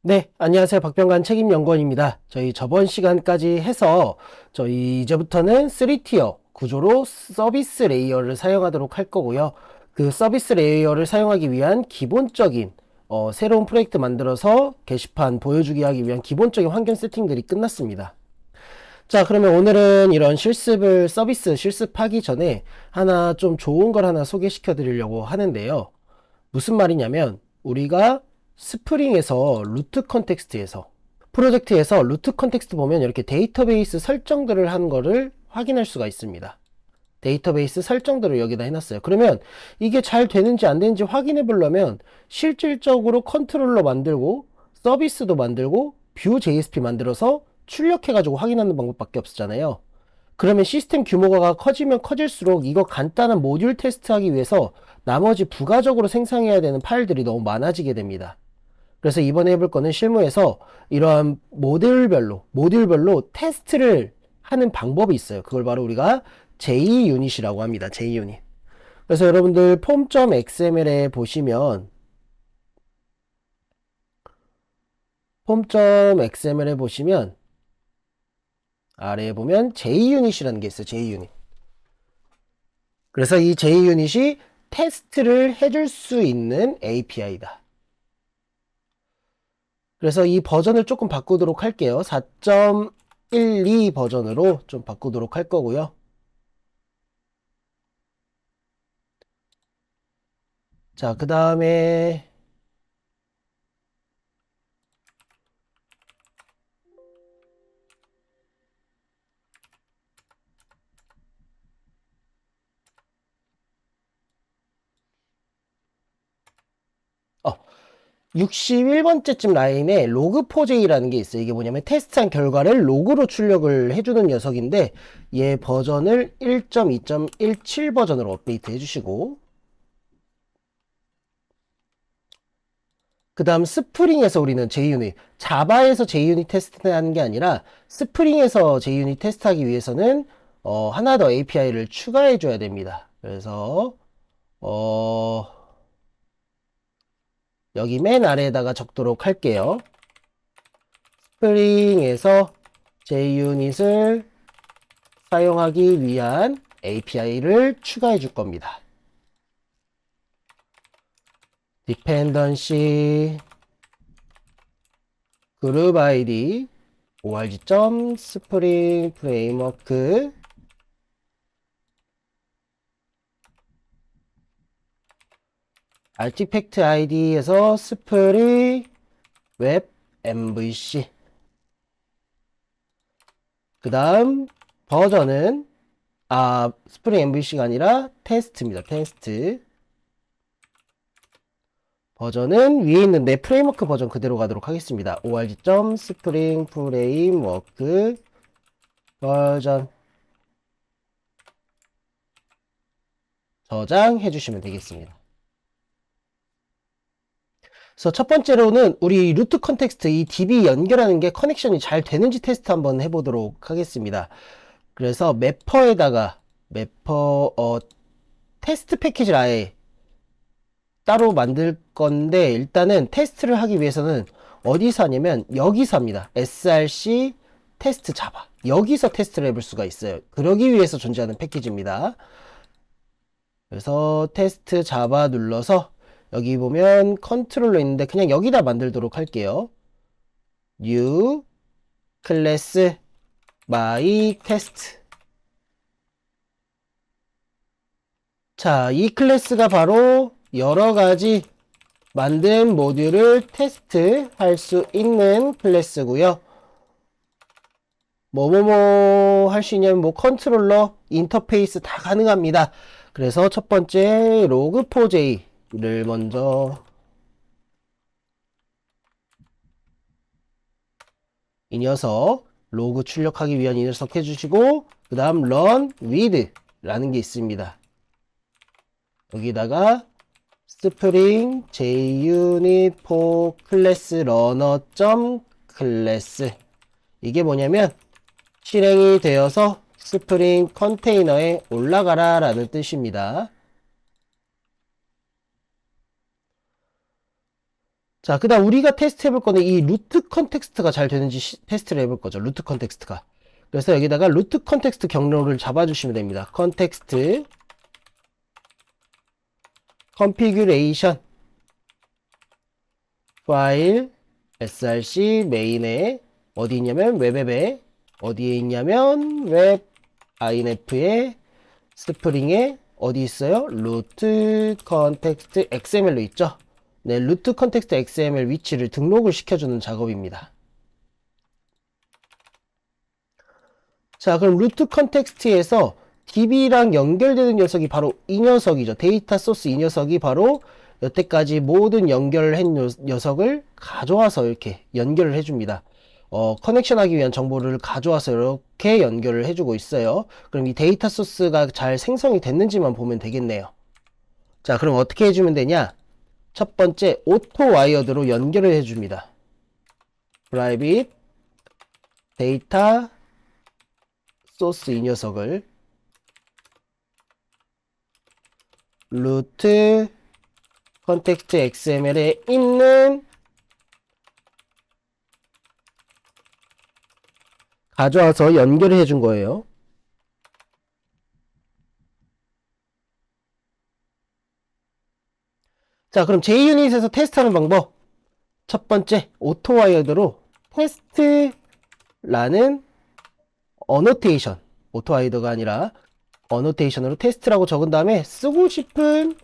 네, 안녕하세요. 박병관 책임연구원입니다. 저희 저번 시간까지 해서 저희 이제부터는 3티어 구조로 서비스 레이어를 사용하도록 할 거고요. 그 서비스 레이어를 사용하기 위한 기본적인 새로운 프로젝트 만들어서 게시판 보여주기 하기 위한 기본적인 환경 세팅들이 끝났습니다. 자, 그러면 오늘은 이런 서비스 실습하기 전에 하나 좀 좋은 걸 하나 소개시켜 드리려고 하는데요. 무슨 말이냐면 우리가 스프링에서 루트 컨텍스트에서 프로젝트에서 루트 컨텍스트 보면 이렇게 데이터베이스 설정들을 한 거를 확인할 수가 있습니다. 데이터베이스 설정들을 여기다 해놨어요. 그러면 이게 잘 되는지 안 되는지 확인해 보려면 실질적으로 컨트롤러 만들고 서비스도 만들고 뷰 JSP 만들어서 출력해 가지고 확인하는 방법밖에 없었잖아요. 그러면 시스템 규모가 커지면 커질수록 이거 간단한 모듈 테스트하기 위해서 나머지 부가적으로 생성해야 되는 파일들이 너무 많아지게 됩니다. 그래서 이번에 해볼 거는 실무에서 이러한 모듈별로 테스트를 하는 방법이 있어요. 그걸 바로 우리가 JUnit이라고 합니다. JUnit. 그래서 여러분들 폼.xml에 보시면 아래에 보면 JUnit이라는 게 있어요. JUnit. 그래서 이 JUnit이 테스트를 해줄 수 있는 API다. 그래서 이 버전을 조금 바꾸도록 할게요. 4.12 버전으로 좀 바꾸도록 할 거고요. 자, 그 다음에 61번째쯤 라인에 log4j라는 게 있어요. 이게 뭐냐면 테스트한 결과를 로그로 출력을 해주는 녀석인데 얘 버전을 1.2.17 버전으로 업데이트 해주시고 그 다음 스프링에서 우리는 JUnit, 자바에서 JUnit 테스트하는 게 아니라 스프링에서 JUnit 테스트하기 위해서는 하나 더 API를 추가해 줘야 됩니다. 그래서 여기 맨 아래에다가 적도록 할게요. 스프링에서 JUnit을 사용하기 위한 API를 추가해 줄 겁니다. dependency group id org.spring framework artifact id에서 spring web mvc 그 다음 버전은 스프링 MVC가 아니라 테스트입니다. 테스트 버전은 위에 있는 내 프레임워크 버전 그대로 가도록 하겠습니다. org.springframework 버전 저장해 주시면 되겠습니다. 그래서 첫 번째로는 우리 루트 컨텍스트 이 DB 연결하는 게 커넥션이 잘 되는지 테스트 한번 해보도록 하겠습니다. 그래서 테스트 패키지를 아예 따로 만들 건데 일단은 테스트를 하기 위해서는 어디서 하냐면 여기서 합니다. src 테스트 자바 여기서 테스트를 해볼 수가 있어요. 그러기 위해서 존재하는 패키지입니다. 그래서 테스트 자바 눌러서 여기 보면 컨트롤러 있는데 그냥 여기다 만들도록 할게요. new class my test. 자, 이 클래스가 바로 여러 가지 만든 모듈을 테스트할 수 있는 클래스고요. 뭐뭐뭐 할 수 있냐면 뭐 컨트롤러, 인터페이스 다 가능합니다. 그래서 첫 번째 log4j를 먼저 이 녀석 로그 출력하기 위한 이 녀석 해주시고 그 다음 run with 라는 게 있습니다. 여기다가 spring junit for class runner class 이게 뭐냐면 실행이 되어서 스프링 컨테이너에 올라가라 라는 뜻입니다. 자, 그 다음 우리가 테스트 해볼 거는 이 루트 컨텍스트가 잘 되는지 테스트를 해볼 거죠. 루트 컨텍스트가. 그래서 여기다가 루트 컨텍스트 경로를 잡아주시면 됩니다. 컨텍스트, 컨피규레이션, 파일, src, 메인에, 어디 있냐면 웹앱에, 어디에 있냐면 웹, inf에, 스프링에, 어디 있어요? 루트 컨텍스트 XML로 있죠? 네, 루트 컨텍스트 XML 위치를 등록을 시켜주는 작업입니다. 자, 그럼 루트 컨텍스트에서 DB랑 연결되는 녀석이 바로 이 녀석이죠. 데이터 소스 이 녀석이 바로 여태까지 모든 연결한 녀석을 가져와서 이렇게 연결을 해줍니다. 커넥션 하기 위한 정보를 가져와서 이렇게 연결을 해주고 있어요. 그럼 이 데이터 소스가 잘 생성이 됐는지만 보면 되겠네요. 자, 그럼 어떻게 해주면 되냐? 첫 번째, 오토 와이어드로 연결을 해줍니다. private 데이터 소스 이 녀석을 루트 컨텍스트 XML에 있는 가져와서 연결을 해준 거예요. 자, 그럼 JUnit에서 테스트하는 방법. 첫 번째, 오토와이어드로 테스트라는 어노테이션, 오토와이어드가 아니라 어노테이션으로 테스트라고 적은 다음에 쓰고 싶은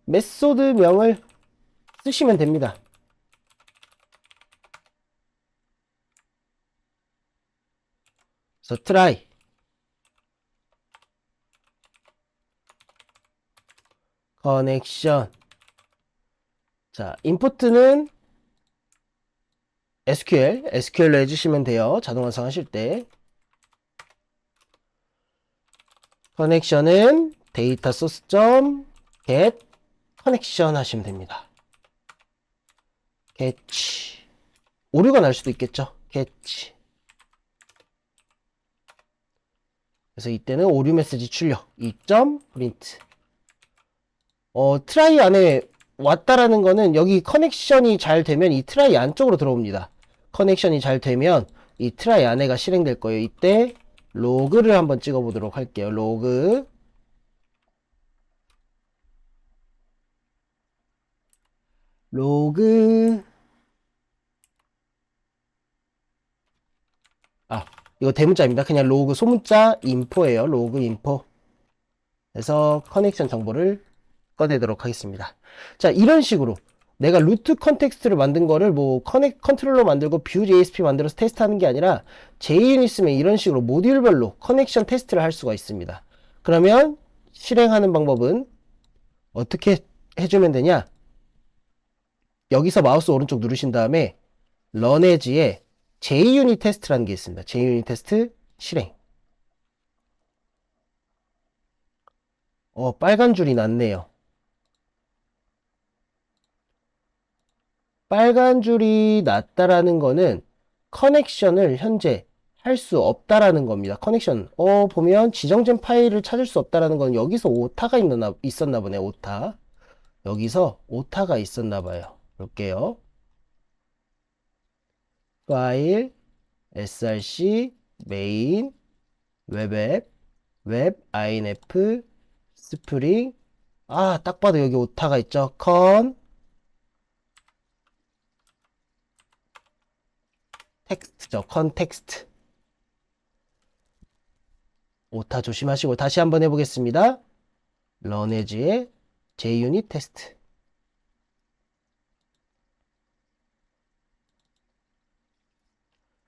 메소드명을 쓰시면 됩니다. 그래서 try connection. 자, 인풋은 SQL로 해주시면 돼요. 자동 완성하실 때. 커넥션은 데이터 소스 점 get 커넥션 하시면 됩니다. get 오류가 날 수도 있겠죠. get. 그래서 이때는 오류 메시지 출력 2.print. 트라이 안에 왔다라는 거는 여기 커넥션이 잘 되면 이 트라이 안쪽으로 들어옵니다. 커넥션이 잘 되면 이 트라이 안에가 실행될 거예요. 이때 로그를 한번 찍어 보도록 할게요. 로그 이거 대문자입니다. 그냥 로그 소문자 인포예요. 로그 인포. 그래서 커넥션 정보를 꺼내도록 하겠습니다. 자, 이런 식으로 내가 루트 컨텍스트를 만든 거를 뭐 컨트롤러 만들고 뷰 JSP 만들어서 테스트하는 게 아니라 JUnit 있으면 이런 식으로 모듈별로 커넥션 테스트를 할 수가 있습니다. 그러면 실행하는 방법은 어떻게 해주면 되냐? 여기서 마우스 오른쪽 누르신 다음에 run as에 JUnit 테스트라는 게 있습니다. JUnit 테스트 실행. 빨간 줄이 났네요. 빨간 줄이 났다라는 거는 커넥션을 현재 할 수 없다라는 겁니다. 커넥션, 보면 지정된 파일을 찾을 수 없다라는 건 여기서 오타가 있었나 보네, 오타. 여기서 오타가 있었나 봐요. 볼게요. 파일, src, 메인, 웹앱, 웹, inf, 스프링. 딱 봐도 여기 오타가 있죠. 텍스트죠. 컨텍스트. 오타 조심하시고 다시 한번 해보겠습니다. run as의 JUnit 테스트.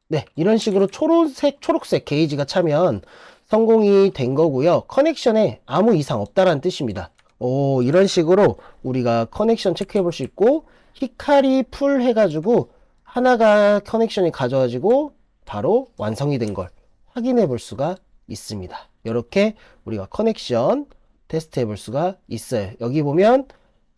네, 이런 식으로 초록색 게이지가 차면 성공이 된 거고요. 커넥션에 아무 이상 없다라는 뜻입니다. 이런 식으로 우리가 커넥션 체크해 볼 수 있고 히카리 풀 해가지고 하나가 커넥션이 가져와지고 바로 완성이 된 걸 확인해 볼 수가 있습니다. 이렇게 우리가 커넥션 테스트 해볼 수가 있어요. 여기 보면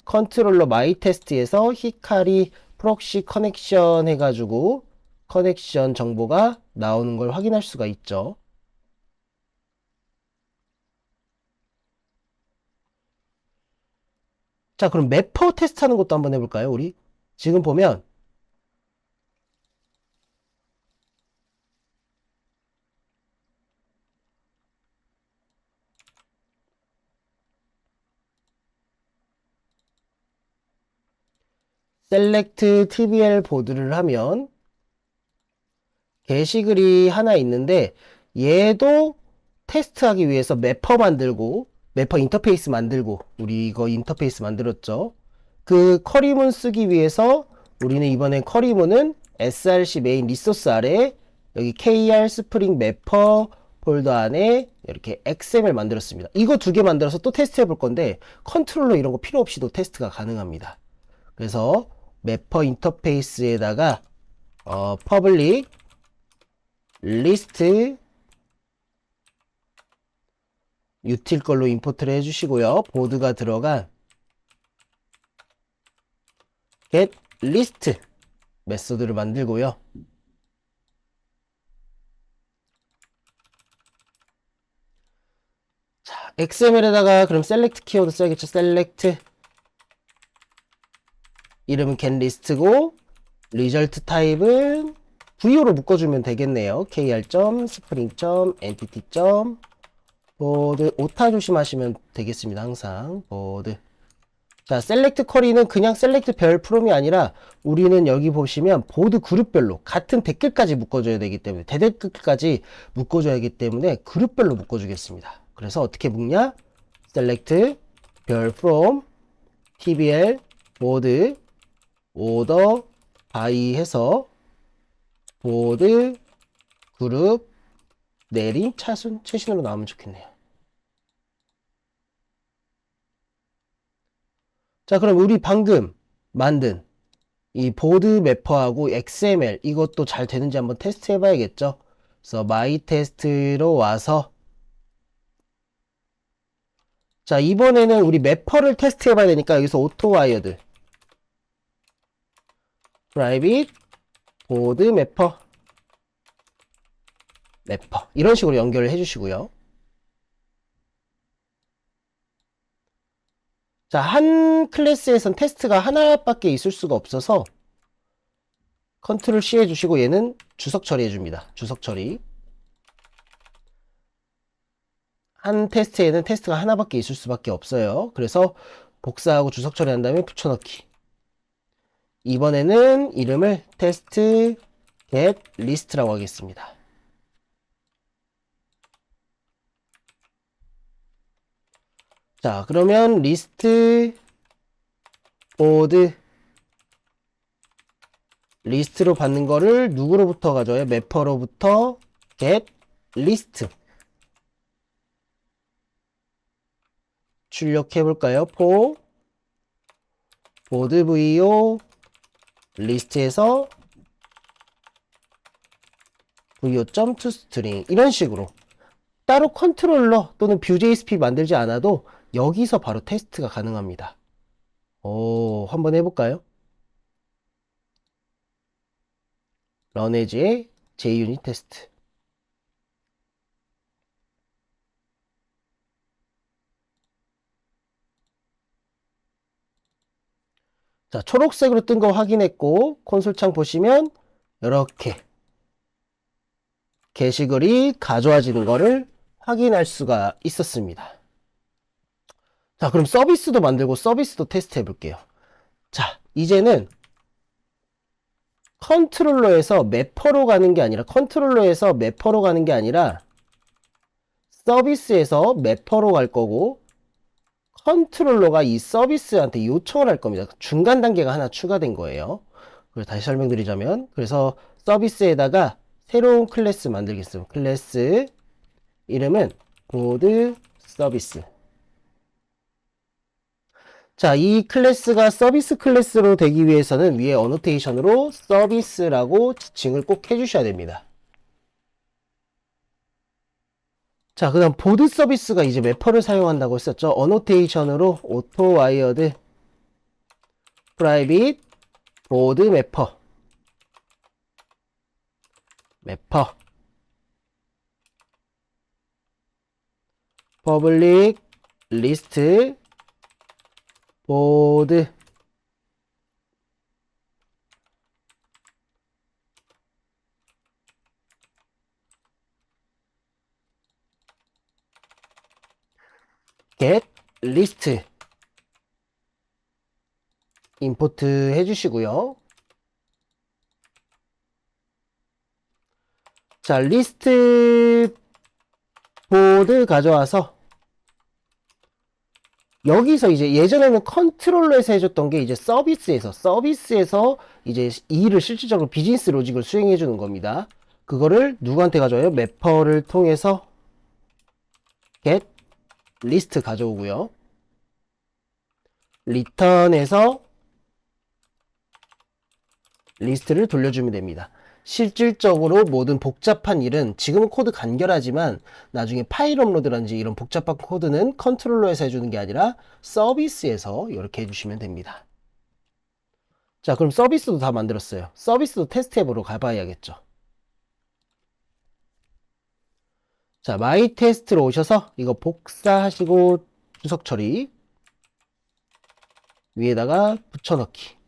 컨트롤러 마이 테스트에서 히카리 프록시 커넥션 해가지고 커넥션 정보가 나오는 걸 확인할 수가 있죠. 자, 그럼 매퍼 테스트 하는 것도 한번 해볼까요, 우리? 지금 보면 셀렉트 tbl 보드를 하면 게시글이 하나 있는데 얘도 테스트하기 위해서 매퍼 만들고 매퍼 인터페이스 만들고 우리 이거 인터페이스 만들었죠. 그 커리문 쓰기 위해서 우리는 이번엔 커리문은 src 메인 리소스 아래 여기 kr 스프링 매퍼 폴더 안에 이렇게 xml 만들었습니다. 이거 두 개 만들어서 또 테스트 해볼 건데 컨트롤러 이런 거 필요 없이도 테스트가 가능합니다. 그래서 매퍼 인터페이스에다가 퍼블릭 리스트 util 걸로 임포트를 해주시고요. 보드가 들어간 get list 메소드를 만들고요. 자, XML에다가 그럼 select 키워드 써야겠죠. select 이름은 getList고 result 타입은 VO로 묶어주면 되겠네요. kr.spring.entity. 보드 오타 조심하시면 되겠습니다. 항상 보드. 자, 셀렉트 쿼리는 그냥 셀렉트 별 프롬이 아니라 우리는 여기 보시면 보드 그룹별로 같은 댓글까지 묶어줘야 되기 때문에 대댓글까지 묶어줘야 하기 때문에 그룹별로 묶어주겠습니다. 그래서 어떻게 묶냐? 셀렉트 별 프롬 tbl 보드 오더 바이 해서 보드 그룹 내림 차순 최신으로 나오면 좋겠네요. 자, 그럼 우리 방금 만든 이 보드 매퍼하고 XML 이것도 잘 되는지 한번 테스트 해봐야겠죠. 그래서 마이 테스트로 와서 자, 이번에는 우리 매퍼를 테스트 해봐야 되니까 여기서 오토 와이어드 프라이빗 보드 매퍼 이런 식으로 연결을 해주시고요. 자, 한 클래스에선 테스트가 하나밖에 있을 수가 없어서 컨트롤 C 해주시고 얘는 주석 처리해줍니다. 주석 처리. 한 테스트에는 테스트가 하나밖에 있을 수밖에 없어요. 그래서 복사하고 주석 처리한 다음에 붙여넣기. 이번에는 이름을 테스트 get list라고 하겠습니다. 자, 그러면 리스트 보드 리스트로 받는 거를 누구로부터 가져요? 매퍼로부터 get list 출력해 볼까요? for 보드 vo 리스트에서 vo.toString 이런 식으로 따로 컨트롤러 또는 Vue.js 만들지 않아도 여기서 바로 테스트가 가능합니다. 한번 해볼까요? 런에즈의 JUnit 테스트. 자, 초록색으로 뜬 거 확인했고 콘솔 창 보시면 이렇게 게시글이 가져와지는 거를 확인할 수가 있었습니다. 자, 그럼 서비스도 만들고 서비스도 테스트 해볼게요. 자, 이제는 컨트롤러에서 매퍼로 가는 게 아니라 서비스에서 매퍼로 갈 거고 컨트롤러가 이 서비스한테 요청을 할 겁니다. 중간 단계가 하나 추가된 거예요. 그래서 다시 설명드리자면 그래서 서비스에다가 새로운 클래스 만들겠습니다. 클래스 이름은 보드 서비스. 자, 이 클래스가 서비스 클래스로 되기 위해서는 위에 어노테이션으로 서비스라고 지칭을 꼭 해주셔야 됩니다. 자, 그 다음 보드 서비스가 이제 매퍼를 사용한다고 했었죠. 어노테이션으로 오토 와이어드 프라이빗 보드 매퍼 퍼블릭 리스트 보드 리스트 임포트 해주시고요. 자, 리스트 보드 가져와서 여기서 이제 예전에는 컨트롤러에서 해줬던 게 이제 서비스에서 이제 이 일을 실질적으로 비즈니스 로직을 수행해 주는 겁니다. 그거를 누구한테 가져와요? 매퍼를 통해서 get list 가져오고요. return에서 리스트를 돌려주면 됩니다. 실질적으로 모든 복잡한 일은 지금은 코드 간결하지만 나중에 파일 업로드라든지 이런 복잡한 코드는 컨트롤러에서 해주는 게 아니라 서비스에서 이렇게 해주시면 됩니다. 자, 그럼 서비스도 다 만들었어요. 서비스도 테스트 앱으로 가봐야겠죠. 자, 마이 테스트로 오셔서 이거 복사하시고 주석 처리 위에다가 붙여넣기.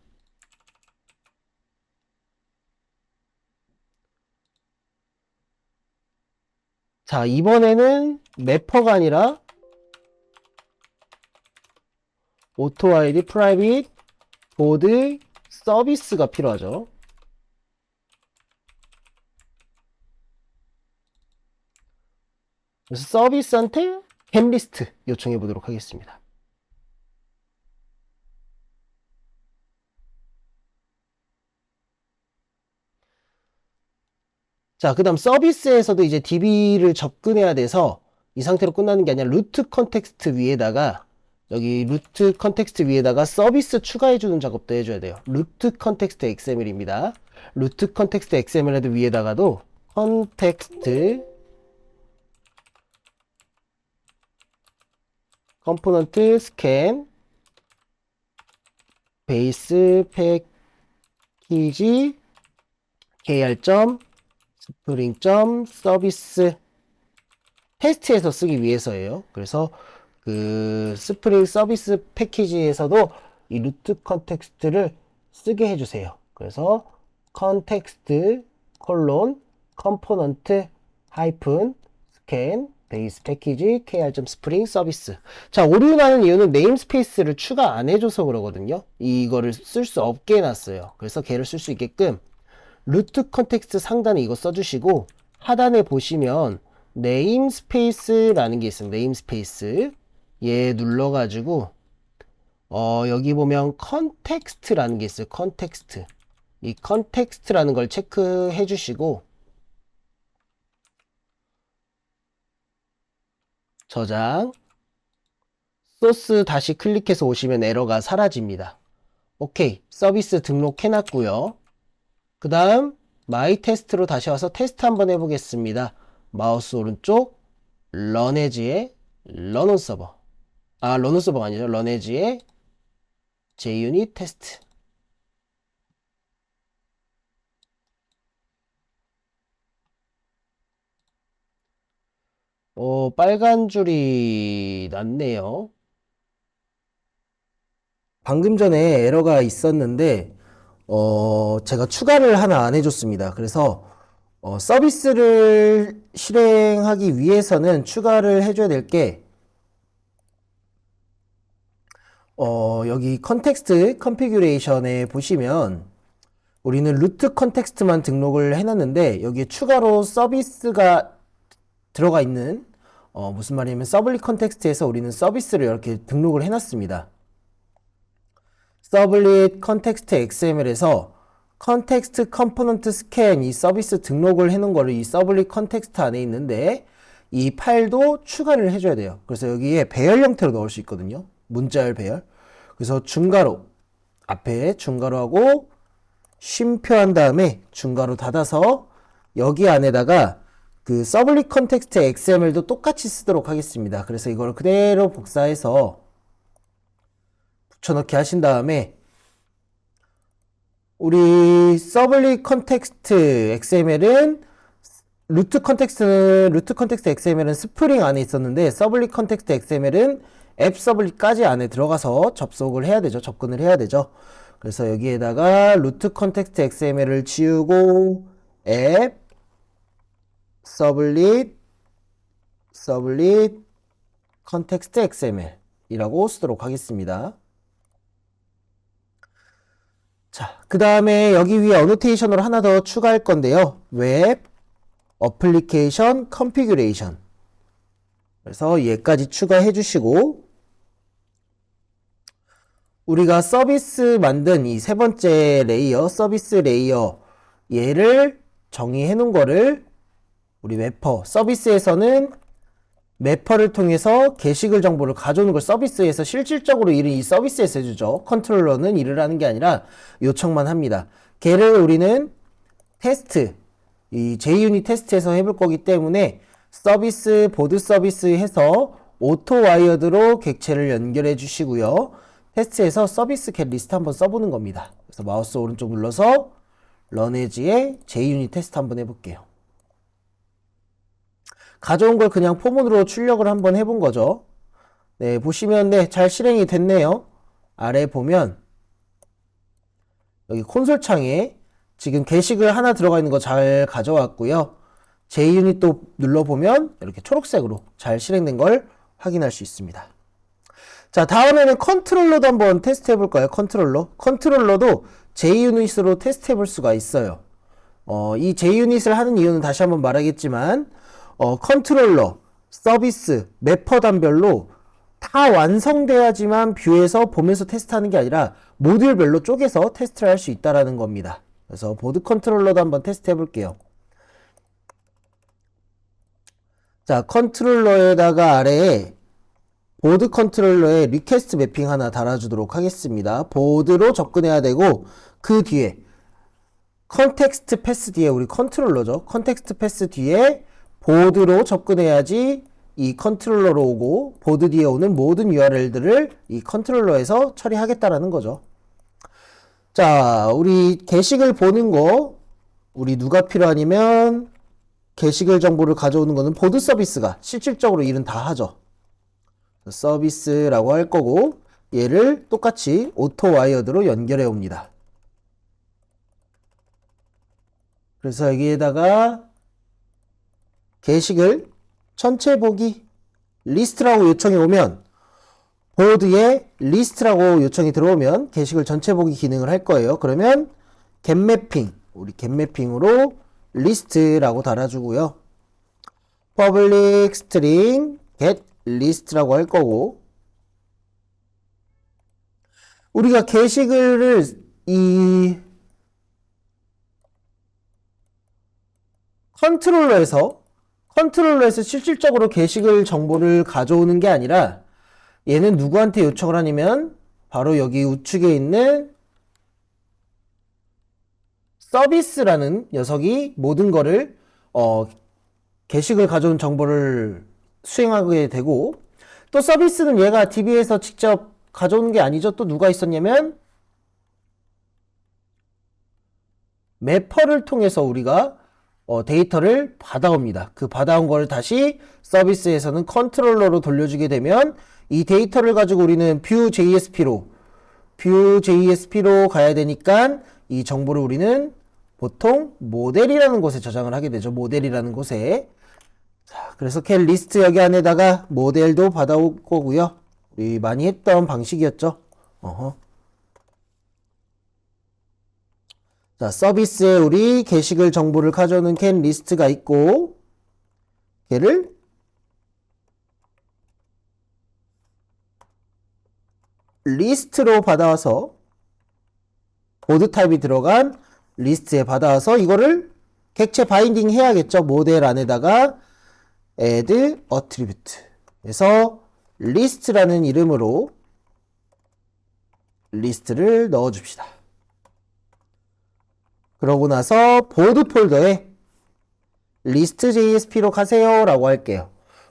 자, 이번에는 매퍼가 아니라 오토 아이디 프라이빗 보드 서비스가 필요하죠. 그래서 서비스한테 햄리스트 요청해 보도록 하겠습니다. 자, 그 다음 서비스에서도 이제 DB를 접근해야 돼서 이 상태로 끝나는 게 아니라 루트 컨텍스트 위에다가 여기 루트 컨텍스트 위에다가 서비스 추가해주는 작업도 해줘야 돼요. 루트 컨텍스트 XML입니다. 루트 컨텍스트 XML 헤드 위에다가도 컨텍스트 컴포넌트 스캔 베이스 패키지 kr. 스프링 서비스 테스트에서 쓰기 위해서예요. 그래서 그 스프링 서비스 패키지에서도 이 루트 컨텍스트를 쓰게 해주세요. 그래서 컨텍스트 콜론 컴포넌트 하이픈 스캔 베이스 패키지 kr. 스프링 서비스. 자, 오류 나는 이유는 네임스페이스를 추가 안 해줘서 그러거든요. 이거를 쓸 수 없게 해놨어요. 그래서 걔를 쓸 수 있게끔 루트 컨텍스트 상단에 이거 써주시고 하단에 보시면 네임스페이스라는 게 있어요. 네임스페이스 얘 눌러가지고 여기 보면 컨텍스트라는 게 있어요. 컨텍스트 이 컨텍스트라는 걸 체크해 주시고 저장 소스 다시 클릭해서 오시면 에러가 사라집니다. 오케이, 서비스 등록해 놨고요. 그 다음 마이 테스트로 다시 와서 테스트 한번 해보겠습니다. 마우스 오른쪽 런에지의 런온 서버, 런온 서버가 아니죠. 런에지의 JUnit 테스트. 빨간 줄이 났네요. 방금 전에 에러가 있었는데 제가 추가를 하나 안 해줬습니다. 그래서 서비스를 실행하기 위해서는 추가를 해줘야 될 게 여기 컨텍스트 컨피규레이션에 보시면 우리는 루트 컨텍스트만 등록을 해놨는데 여기에 추가로 서비스가 들어가 있는 무슨 말이냐면 서블릿 컨텍스트에서 우리는 서비스를 이렇게 등록을 해놨습니다. 서블릿 컨텍스트 XML에서 컨텍스트 컴포넌트 스캔 이 서비스 등록을 해놓은 거를 이 서블릿 컨텍스트 안에 있는데 이 파일도 추가를 해줘야 돼요. 그래서 여기에 배열 형태로 넣을 수 있거든요. 문자열 배열. 그래서 중괄호 앞에 중괄호 하고 쉼표한 다음에 중괄호 닫아서 여기 안에다가 그 서블릿 컨텍스트 XML도 똑같이 쓰도록 하겠습니다. 그래서 이걸 그대로 복사해서 붙여넣기 하신 다음에 우리 서블릿 컨텍스트 XML은 루트 컨텍스트 XML은 스프링 안에 있었는데 서블릿 컨텍스트 XML은 앱 서블릿까지 안에 들어가서 접속을 해야 되죠. 접근을 해야 되죠. 그래서 여기에다가 루트 컨텍스트 XML을 지우고 앱 서블릿 컨텍스트 XML 이라고 쓰도록 하겠습니다. 자, 그 다음에 여기 위에 어노테이션으로 하나 더 추가할 건데요. 웹 어플리케이션 컨피규레이션. 그래서 얘까지 추가해 주시고, 우리가 서비스 만든 이 세 번째 레이어, 서비스 레이어, 얘를 정의해 놓은 거를 우리 매퍼, 서비스에서는 매퍼를 통해서 게시글 정보를 가져오는 걸 서비스에서 실질적으로 일은 이 서비스에서 해주죠. 컨트롤러는 일을 하는 게 아니라 요청만 합니다. 걔를 우리는 테스트, 이 JUnit 테스트에서 해볼 거기 때문에 서비스, 보드 서비스 해서 오토 와이어드로 객체를 연결해 주시고요. 테스트에서 서비스 겟 리스트 한번 써보는 겁니다. 그래서 마우스 오른쪽 눌러서 런에지에 JUnit 테스트 한번 해볼게요. 가져온 걸 그냥 포문으로 출력을 한번 해본 거죠. 네, 보시면 네, 잘 실행이 됐네요. 아래 보면 여기 콘솔 창에 지금 게시글 하나 들어가 있는 거 잘 가져왔고요. JUnit 또 눌러보면 이렇게 초록색으로 잘 실행된 걸 확인할 수 있습니다. 자, 다음에는 컨트롤러도 한번 테스트 해볼까요? 컨트롤러도 JUnit으로 테스트 해볼 수가 있어요. 이 JUnit을 하는 이유는 다시 한번 말하겠지만, 컨트롤러, 서비스, 매퍼 단별로 다 완성돼야지만 뷰에서 보면서 테스트하는 게 아니라 모듈별로 쪼개서 테스트를 할 수 있다는 겁니다. 그래서 보드 컨트롤러도 한번 테스트 해볼게요. 자, 컨트롤러에다가 아래에 보드 컨트롤러에 리퀘스트 매핑 하나 달아주도록 하겠습니다. 보드로 접근해야 되고, 그 뒤에 컨텍스트 패스 뒤에 우리 컨트롤러죠. 컨텍스트 패스 뒤에 보드로 접근해야지 이 컨트롤러로 오고, 보드 뒤에 오는 모든 URL들을 이 컨트롤러에서 처리하겠다라는 거죠. 자, 우리 게시글 보는 거, 우리 누가 필요하냐면 게시글 정보를 가져오는 거는 보드 서비스가 실질적으로 일은 다 하죠. 서비스라고 할 거고, 얘를 똑같이 오토 와이어드로 연결해 옵니다. 그래서 여기에다가 게시글 전체 보기 리스트라고 요청이 오면, 보드에 리스트라고 요청이 들어오면 게시글 전체 보기 기능을 할 거예요. 그러면 getMapping, 우리 getMapping으로 리스트라고 달아주고요. public string get list라고 할 거고, 우리가 게시글을 이 컨트롤러에서 실질적으로 게시글 정보를 가져오는 게 아니라, 얘는 누구한테 요청을 하냐면 바로 여기 우측에 있는 서비스라는 녀석이 모든 거를 게시글 가져온 정보를 수행하게 되고, 또 서비스는 얘가 DB에서 직접 가져오는 게 아니죠. 또 누가 있었냐면 매퍼를 통해서 우리가 데이터를 받아옵니다. 그 받아온 거를 다시 서비스에서는 컨트롤러로 돌려주게 되면 이 데이터를 가지고 우리는 Vue.jsP로 가야 되니까 이 정보를 우리는 보통 모델이라는 곳에 저장을 하게 되죠. 모델이라는 곳에. 자, 그래서 get 리스트 여기 안에다가 모델도 받아올 거고요. 우리 많이 했던 방식이었죠. 자, 서비스에 우리 게시글 정보를 가져오는 get 리스트가 있고, 걔를 리스트로 받아와서 보드 타입이 들어간 리스트에 받아와서 이거를 객체 바인딩 해야겠죠. 모델 안에다가 add attribute 그래서 리스트라는 이름으로 리스트를 넣어줍시다. 그러고 나서 보드 폴더에 list.jsp로 가세요 라고 할게요.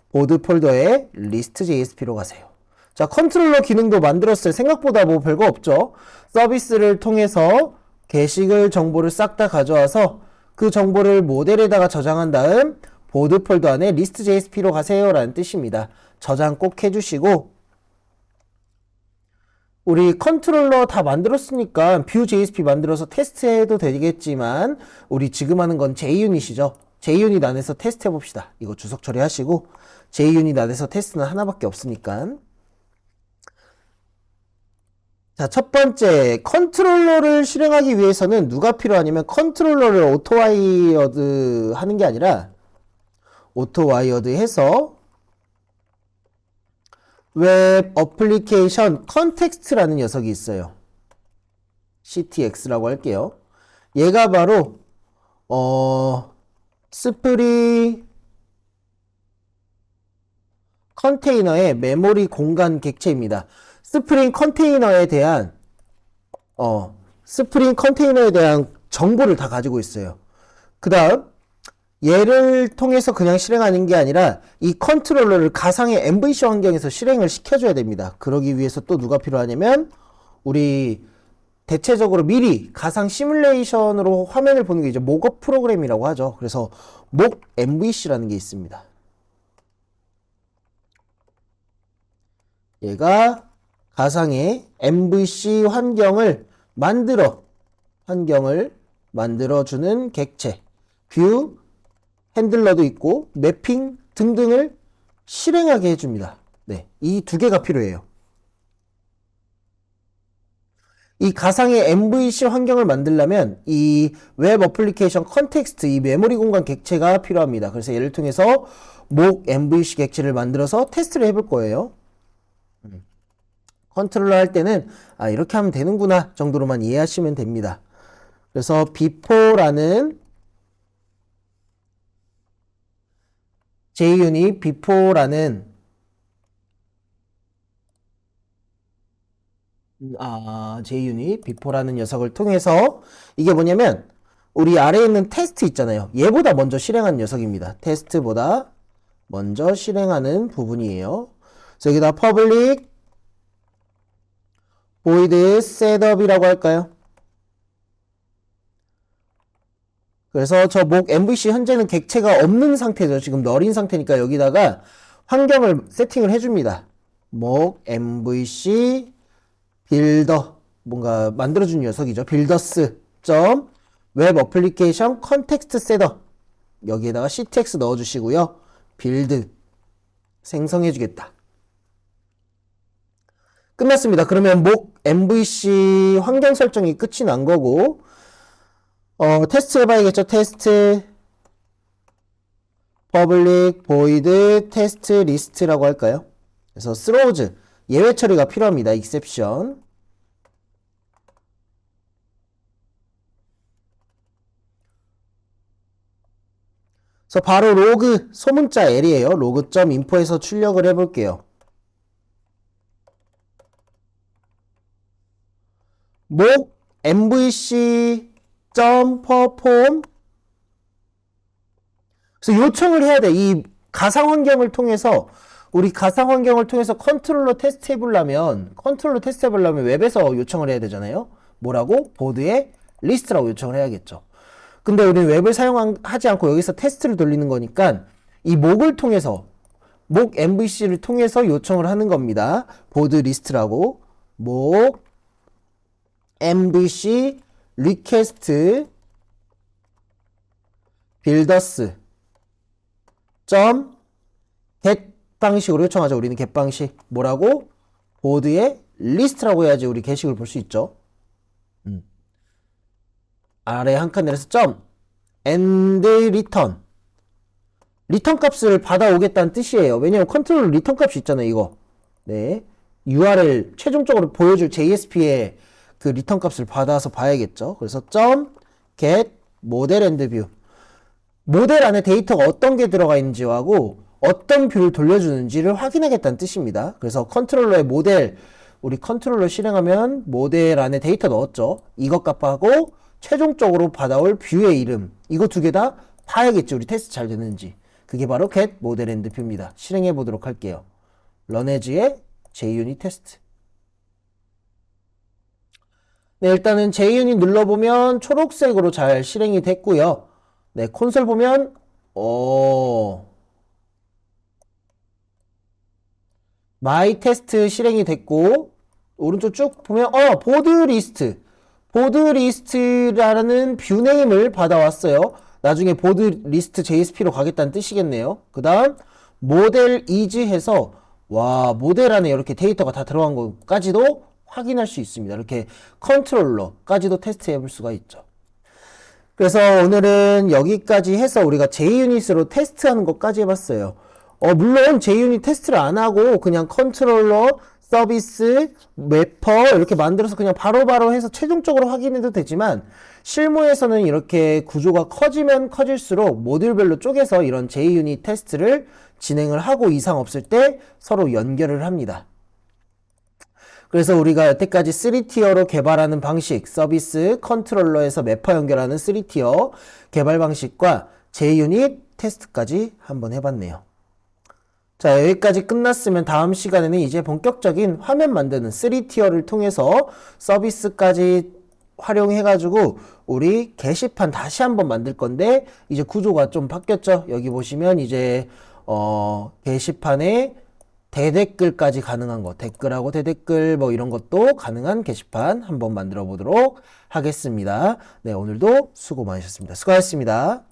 보드 폴더에 list.jsp로 가세요. 자, 컨트롤러 기능도 만들었어요. 생각보다 뭐 별거 없죠. 서비스를 통해서 게시글 정보를 싹 다 가져와서 그 정보를 모델에다가 저장한 다음 보드 폴더 안에 list.jsp로 가세요 라는 뜻입니다. 저장 꼭 해주시고, 우리 컨트롤러 다 만들었으니까 Vue.jsp 만들어서 테스트해도 되겠지만, 우리 지금 하는 건 JUnit이죠. JUnit 안에서 테스트 해봅시다. 이거 주석 처리하시고, JUnit 안에서 테스트는 하나밖에 없으니까. 자, 첫 번째, 컨트롤러를 실행하기 위해서는 누가 필요하냐면 컨트롤러를 오토와이어드 하는 게 아니라 오토와이어드 해서 웹 어플리케이션 컨텍스트라는 녀석이 있어요. CTX라고 할게요. 얘가 바로 스프링 컨테이너의 메모리 공간 객체입니다. 스프링 컨테이너에 대한 정보를 다 가지고 있어요. 그 다음 얘를 통해서 그냥 실행하는 게 아니라 이 컨트롤러를 가상의 MVC 환경에서 실행을 시켜줘야 됩니다. 그러기 위해서 또 누가 필요하냐면 우리 대체적으로 미리 가상 시뮬레이션으로 화면을 보는 게 이제 목업 프로그램이라고 하죠. 그래서 목 MVC라는 게 있습니다. 얘가 가상의 MVC 환경을 만들어주는 객체, 뷰, 핸들러도 있고 매핑 등등을 실행하게 해줍니다. 네, 이 두 개가 필요해요. 이 가상의 MVC 환경을 만들려면 이 웹 어플리케이션 컨텍스트, 이 메모리 공간 객체가 필요합니다. 그래서 얘를 통해서 목 MVC 객체를 만들어서 테스트를 해볼 거예요. 컨트롤러 할 때는 이렇게 하면 되는구나 정도로만 이해하시면 됩니다. 그래서 before라는 JUnit before라는 녀석을 통해서 이게 뭐냐면 우리 아래에 있는 테스트 있잖아요. 얘보다 먼저 실행한 녀석입니다. 테스트보다 먼저 실행하는 부분이에요. 그래서 여기다 public void setup이라고 할까요? 그래서 저 목 MVC 현재는 객체가 없는 상태죠. 지금 널인 상태니까 여기다가 환경을 세팅을 해줍니다. 목 MVC 빌더, 뭔가 만들어준 녀석이죠. 빌더스 웹 어플리케이션 컨텍스트 셋업, 여기에다가 CTX 넣어주시고요. 빌드 생성해주겠다. 끝났습니다. 그러면 목 MVC 환경 설정이 끝이 난 거고, 테스트 해봐야겠죠. 테스트 public void test list라고 할까요? 그래서 throws 예외 처리가 필요합니다. exception. 그래서 바로 로그 소문자 L이에요. 로그.info에서 출력을 해볼게요. 목 MVC.perform. 그래서 요청을 해야 돼. 이 가상 환경을 통해서 컨트롤러 테스트 해보려면 웹에서 요청을 해야 되잖아요. 뭐라고? 보드에 리스트라고 요청을 해야겠죠. 근데 우리는 웹을 사용하지 않고 여기서 테스트를 돌리는 거니까 이 목 MVC를 통해서 요청을 하는 겁니다. 보드 리스트라고. 목 MVC request builders get 방식으로 요청하죠. 우리는 get 방식. 뭐라고? 보드의 리스트라고 해야지 우리 게시글 볼 수 있죠. 아래 한 칸 내려서 and return. 리턴 값을 받아오겠다는 뜻이에요. 왜냐면 컨트롤 리턴 값이 있잖아요. 이거. 네. URL 최종적으로 보여줄 JSP의 그 리턴 값을 받아서 봐야겠죠. 그래서 get model and view. 모델 안에 데이터가 어떤 게 들어가 있는지하고 어떤 뷰를 돌려주는지를 확인하겠다는 뜻입니다. 그래서 컨트롤러의 모델, 우리 컨트롤러 실행하면 모델 안에 데이터 넣었죠. 이것 값하고 최종적으로 받아올 뷰의 이름, 이거 두 개 다 봐야겠죠. 우리 테스트 잘 되는지. 그게 바로 get model and view입니다. 실행해 보도록 할게요. run as의 JUnit 테스트. 네, 일단은 JUnit 눌러보면 초록색으로 잘 실행이 됐고요. 네, 콘솔 보면 마이 테스트 실행이 됐고, 오른쪽 쭉 보면 보드 리스트라는 뷰 네임을 받아왔어요. 나중에 보드 리스트 JSP로 가겠다는 뜻이겠네요. 그 다음 모델 이즈 해서 모델 안에 이렇게 데이터가 다 들어간 것까지도 확인할 수 있습니다. 이렇게 컨트롤러까지도 테스트해 볼 수가 있죠. 그래서 오늘은 여기까지 해서 우리가 JUnit으로 테스트하는 것까지 해봤어요. 물론 JUnit 테스트를 안 하고 그냥 컨트롤러, 서비스, 매퍼 이렇게 만들어서 그냥 바로바로 해서 최종적으로 확인해도 되지만 실무에서는 이렇게 구조가 커지면 커질수록 모듈별로 쪼개서 이런 JUnit 테스트를 진행을 하고 이상 없을 때 서로 연결을 합니다. 그래서 우리가 여태까지 3티어로 개발하는 방식, 서비스, 컨트롤러에서 매퍼 연결하는 3티어 개발 방식과 JUnit 테스트까지 한번 해봤네요. 자, 여기까지 끝났으면 다음 시간에는 이제 본격적인 화면 만드는 3티어를 통해서 서비스까지 활용해가지고 우리 게시판 다시 한번 만들 건데 이제 구조가 좀 바뀌었죠. 여기 보시면 이제 게시판에 대댓글까지 가능한 거, 댓글하고 대댓글 뭐 이런 것도 가능한 게시판 한번 만들어 보도록 하겠습니다. 네, 오늘도 수고 많으셨습니다. 수고하셨습니다.